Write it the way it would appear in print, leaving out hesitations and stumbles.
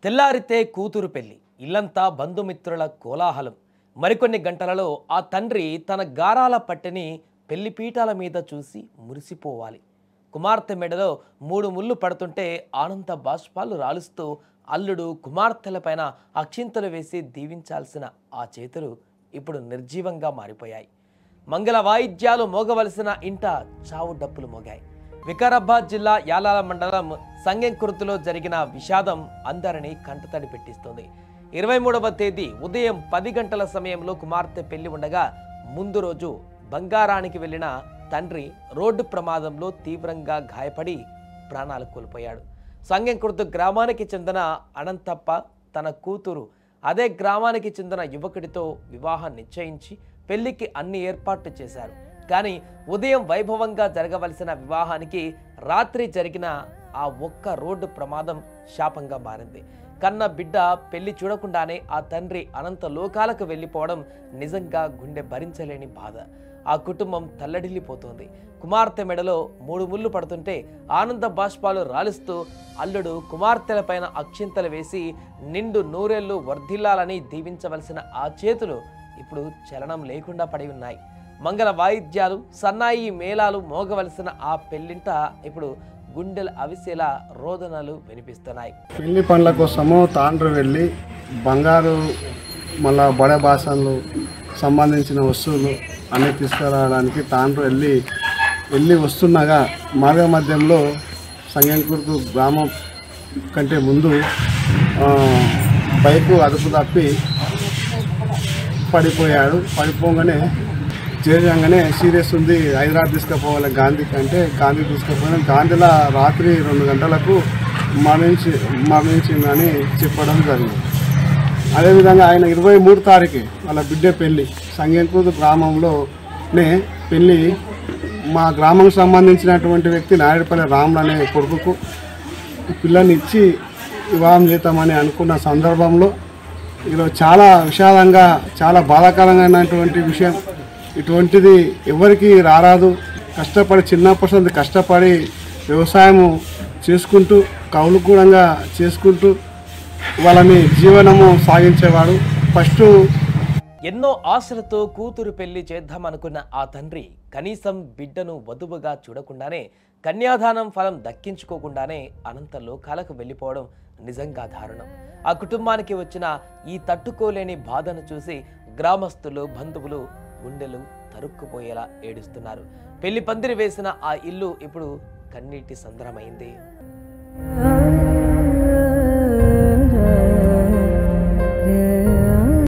తెల్లారితే కూతురు పెళ్లి, ఇల్లంతా బంధుమిత్రుల కోలాహలం. మరికొన్ని గంటలలో ఆ తండ్రి తన గారాల పట్టెని పెళ్లి పీఠాల మీద చూసి మురిసిపోవాలి. కుమార్తె మెడలో 3 ముళ్ళు పడుతుంటే ఆనంద బాష్పాలు రాలుస్తూ అల్లుడు కుమార్తెలపైన అక్షింతలు వేసి దీవించాల్సిన ఆ చేతులు ఇప్పుడు నిర్జీవంగా మారిపోయాయి. మంగళ వాయిద్యాలు మోగవలసిన ఇంట చావు డప్పులు మోగాయి. వికారాబాద్ జిల్లా యాలాల మండలం సంగెంకుర్తిలో జరిగిన విషాదం అందరినీ కంటతడి పెట్టిస్తుంది. 23వ తేదీ ఉదయం 10 గంటల సమయంలో కుమార్తె పెళ్లి ఉండగా ముందు రోజు బంగారానికి వెళ్లిన తండ్రి రోడ్డు ప్రమాదంలో తీవ్రంగా గాయపడి ప్రాణాలు కోల్పోయాడు. సంగెంకుర్తి గ్రామానికి చెందిన అనంతప్ప తన కూతురు అదే గ్రామానికి చెందిన యువకుడితో వివాహం నిశ్చయించి పెళ్లికి అన్ని ఏర్పాట్లు చేశారు. కానీ ఉదయం వైభవంగా జరగవలసిన వివాహానికి రాత్రి జరిగిన ఆ ఒక్క రోడ్డు ప్రమాదం శాపంగా మారింది. కన్న బిడ్డ పెళ్లి చూడకుండానే ఆ తండ్రి అనంత లోకాలకు వెళ్ళిపోవడం నిజంగా గుండె భరించలేని బాధ. ఆ కుటుంబం తల్లడిల్లిపోతోంది. కుమార్తె మెడలో 3 ముళ్ళు పడుతుంటే ఆనంద బాష్పాలు రాలుస్తూ అల్లుడు కుమార్తెలపైన అక్షింతలు వేసి నిండు నూరేళ్లు వర్ధిల్లాలని దీవించవలసిన ఆ చేతులు ఇప్పుడు చలనం లేకుండా పడి ఉన్నాయి. మంగళ వాయిద్యాలు సన్నాయి మేళాలు మోగవలసిన ఆ పెళ్లింట ఇప్పుడు గుండెలు అవిసేలా రోదనలు వినిపిస్తున్నాయి. పెళ్లి పనుల కోసము తాండ్రు వెళ్ళి బంగారు మళ్ళా బడ బాసనలు సంబంధించిన వస్తువులు అన్నీ తీసుకురావడానికి తాండ్రు వెళ్ళి వస్తుండగా మార్గ మధ్యంలో సంగెంకుర్తి గ్రామం కంటే ముందు బైకు అదుపు తప్పి పడిపోయాడు. పడిపోగానే చేరంగానే సీరియస్ ఉంది, హైదరాబాద్ తీసుకుపోవాలి గాంధీకి అంటే గాంధీ తీసుకుపోయిన గాంధీలో రాత్రి 2 గంటలకు మరణించిందని చెప్పడం జరిగింది. అదేవిధంగా ఆయన 23 తారీఖు వాళ్ళ బిడ్డ పెళ్ళి సంగెంకుర్తి గ్రామంలోనే పెళ్ళి మా గ్రామానికి సంబంధించినటువంటి వ్యక్తి నాయుడుపల్లి రాముడు అనే కొడుకుకు పిల్లని ఇచ్చి వివాహం చేద్దామని అనుకున్న సందర్భంలో ఈరోజు చాలా విషాదంగా చాలా బాధాకరమైనటువంటి విషయం. ఇటువంటిది ఎవరికి రారాదు. కష్టపడి చిన్నప్పటి కష్టపడి వ్యవసాయము చేసుకుంటూ కౌలు కూడా చేసుకుంటూ వాళ్ళని జీవనము సాగించేవాడు. ఫస్ట్ ఎన్నో ఆశలతో కూతురు పెళ్లి చేద్దామనుకున్న ఆ తండ్రి కనీసం బిడ్డను వధువుగా చూడకుండానే కన్యాదానం ఫలం దక్కించుకోకుండానే అనంత లోకాలకు వెళ్ళిపోవడం నిజంగా దారుణం. ఆ కుటుంబానికి వచ్చిన ఈ తట్టుకోలేని బాధను చూసి గ్రామస్తులు బంధువులు గుండెలు తరుక్కుపోయేలా ఏడుస్తున్నారు. పెళ్లి పందిరి వేసిన ఆ ఇల్లు ఇప్పుడు కన్నీటి సంద్రమైంది.